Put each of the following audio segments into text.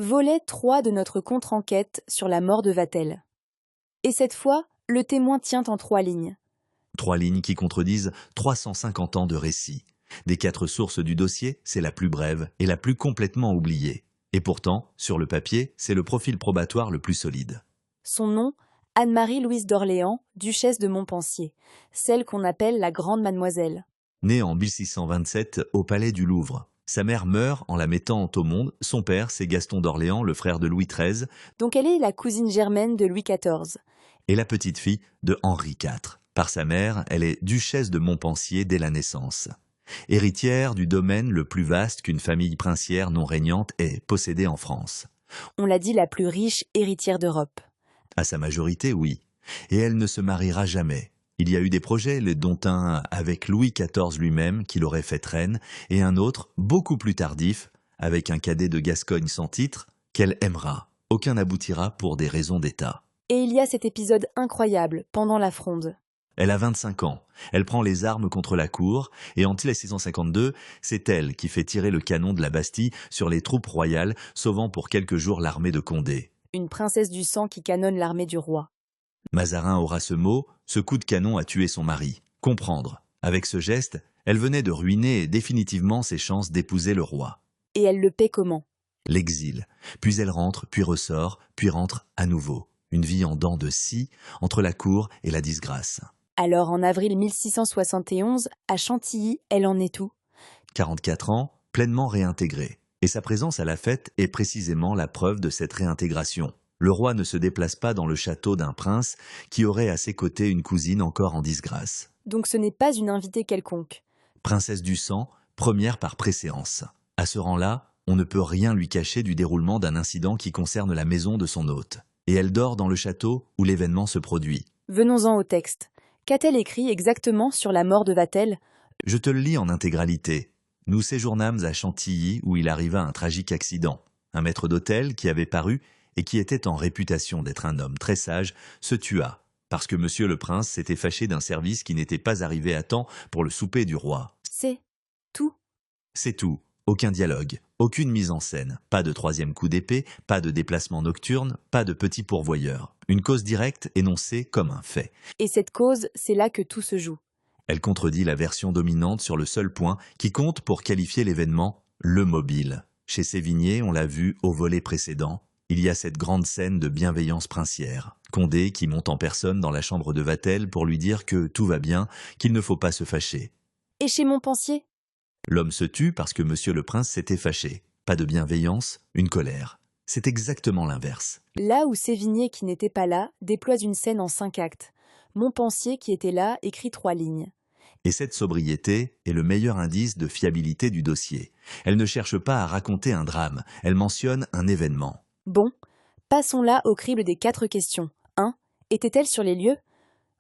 Volet 3 de notre contre-enquête sur la mort de Vatel. Et cette fois, le témoin tient en 3 lignes. 3 lignes qui contredisent 350 ans de récit. Des 4 sources du dossier, c'est la plus brève et la plus complètement oubliée. Et pourtant, sur le papier, c'est le profil probatoire le plus solide. Son nom, Anne-Marie-Louise d'Orléans, duchesse de Montpensier, celle qu'on appelle la Grande Mademoiselle. Née en 1627 au palais du Louvre. Sa mère meurt en la mettant au monde. Son père, c'est Gaston d'Orléans, le frère de Louis XIII, Donc elle est la cousine germaine de Louis XIV. et la petite-fille de Henri IV. Par sa mère, elle est duchesse de Montpensier dès la naissance. Héritière du domaine le plus vaste qu'une famille princière non régnante ait possédé en France. On l'a dit, la plus riche héritière d'Europe. À sa majorité, oui. Et elle ne se mariera jamais. Il y a eu des projets, dont un avec Louis XIV lui-même, qui l'aurait faite reine, et un autre, beaucoup plus tardif, avec un cadet de Gascogne sans titre, qu'elle aimera. Aucun n'aboutira pour des raisons d'État. Et il y a cet épisode incroyable, pendant la Fronde. Elle a 25 ans, elle prend les armes contre la cour, et en 1652, c'est elle qui fait tirer le canon de la Bastille sur les troupes royales, sauvant pour quelques jours l'armée de Condé. Une princesse du sang qui canonne l'armée du roi. Mazarin aura ce mot, ce coup de canon a tué son mari. Comprendre. Avec ce geste, elle venait de ruiner définitivement ses chances d'épouser le roi. Et elle le paie comment? L'exil. Puis elle rentre, puis ressort, puis rentre à nouveau. Une vie en dents de scie, entre la cour et la disgrâce. Alors en avril 1671, à Chantilly, elle en est où? 44 ans, pleinement réintégrée. Et sa présence à la fête est précisément la preuve de cette réintégration. Le roi ne se déplace pas dans le château d'un prince qui aurait à ses côtés une cousine encore en disgrâce. Donc ce n'est pas une invitée quelconque. Princesse du sang, première par préséance. À ce rang-là, on ne peut rien lui cacher du déroulement d'un incident qui concerne la maison de son hôte. Et elle dort dans le château où l'événement se produit. Venons-en au texte. Qu'a-t-elle écrit exactement sur la mort de Vatel? Je te le lis en intégralité. Nous séjournâmes à Chantilly où il arriva un tragique accident. Un maître d'hôtel qui avait paru et qui était en réputation d'être un homme très sage se tua parce que monsieur le prince s'était fâché d'un service qui n'était pas arrivé à temps pour le souper du roi. C'est tout. C'est tout. Aucun dialogue, aucune mise en scène, pas de troisième coup d'épée, pas de déplacement nocturne, pas de petit pourvoyeur. Une cause directe énoncée comme un fait. Et cette cause, c'est là que tout se joue. Elle contredit la version dominante sur le seul point qui compte pour qualifier l'événement, le mobile. Chez Sévigné, on l'a vu au volet précédent, il y a cette grande scène de bienveillance princière. Condé qui monte en personne dans la chambre de Vatel pour lui dire que tout va bien, qu'il ne faut pas se fâcher. Et chez Montpensier? L'homme se tue parce que monsieur le prince s'était fâché. Pas de bienveillance, une colère. C'est exactement l'inverse. Là où Sévigné, qui n'était pas là, déploie une scène en 5 actes. Montpensier, qui était là, écrit 3 lignes. Et cette sobriété est le meilleur indice de fiabilité du dossier. Elle ne cherche pas à raconter un drame, elle mentionne un événement. Bon, passons là au crible des 4 questions. 1. Était-elle sur les lieux?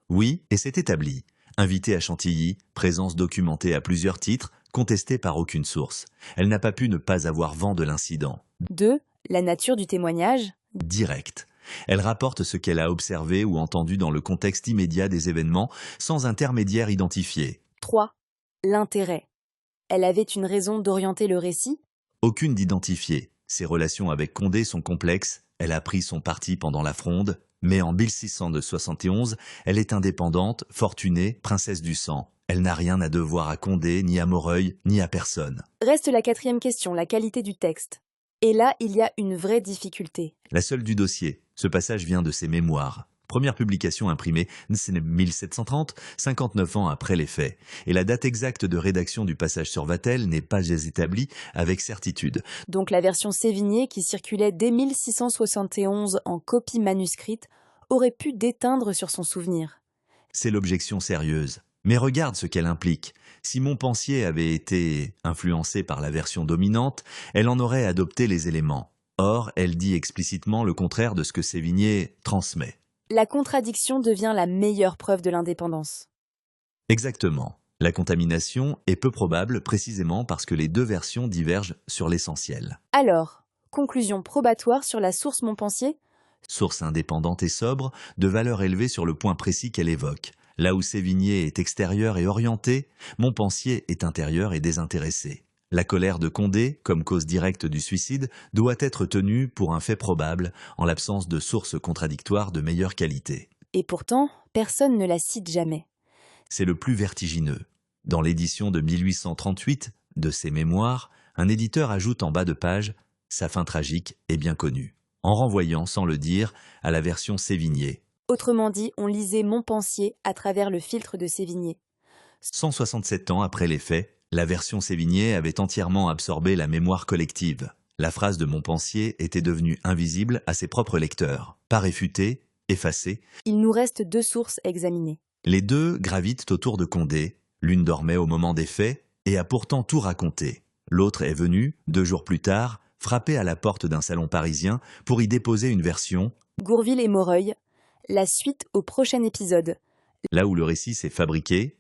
Oui, et c'est établi. Invitée à Chantilly, présence documentée à plusieurs titres, contestée par aucune source. Elle n'a pas pu ne pas avoir vent de l'incident. 2. La nature du témoignage. Direct. Elle rapporte ce qu'elle a observé ou entendu dans le contexte immédiat des événements, sans intermédiaire identifié. 3. L'intérêt. Elle avait une raison d'orienter le récit? Aucune d'identifiée. Ses relations avec Condé sont complexes. Elle a pris son parti pendant la Fronde, mais en 1671, elle est indépendante, fortunée, princesse du sang. Elle n'a rien à devoir à Condé, ni à Moreuil, ni à personne. Reste la 4e question, la qualité du texte. Et là, il y a une vraie difficulté. La seule du dossier. Ce passage vient de ses mémoires. Première publication imprimée, c'est 1730, 59 ans après les faits. Et la date exacte de rédaction du passage sur Vatel n'est pas établie avec certitude. Donc la version Sévigné, qui circulait dès 1671 en copie manuscrite, aurait pu déteindre sur son souvenir. C'est l'objection sérieuse. Mais regarde ce qu'elle implique. Si Montpensier avait été influencé par la version dominante, elle en aurait adopté les éléments. Or, elle dit explicitement le contraire de ce que Sévigné transmet. La contradiction devient la meilleure preuve de l'indépendance. Exactement. La contamination est peu probable précisément parce que les deux versions divergent sur l'essentiel. Alors, conclusion probatoire sur la source Montpensier? Source indépendante et sobre, de valeur élevée sur le point précis qu'elle évoque. Là où Sévigné est extérieur et orienté, Montpensier est intérieur et désintéressé. La colère de Condé, comme cause directe du suicide, doit être tenue pour un fait probable, en l'absence de sources contradictoires de meilleure qualité. Et pourtant, personne ne la cite jamais. C'est le plus vertigineux. Dans l'édition de 1838 de ses mémoires, un éditeur ajoute en bas de page « Sa fin tragique est bien connue », en renvoyant, sans le dire, à la version Sévigné. Autrement dit, on lisait Montpensier à travers le filtre de Sévigné. 167 ans après les faits, la version Sévigné avait entièrement absorbé la mémoire collective. La phrase de Montpensier était devenue invisible à ses propres lecteurs. Pas réfutée, effacée, Il nous reste 2 sources examinées. les deux gravitent autour de Condé. L'une dormait au moment des faits et a pourtant tout raconté. L'autre est venue, 2 jours plus tard, frapper à la porte d'un salon parisien pour y déposer une version, Gourville et Moreuil, la suite au prochain épisode. là où le récit s'est fabriqué,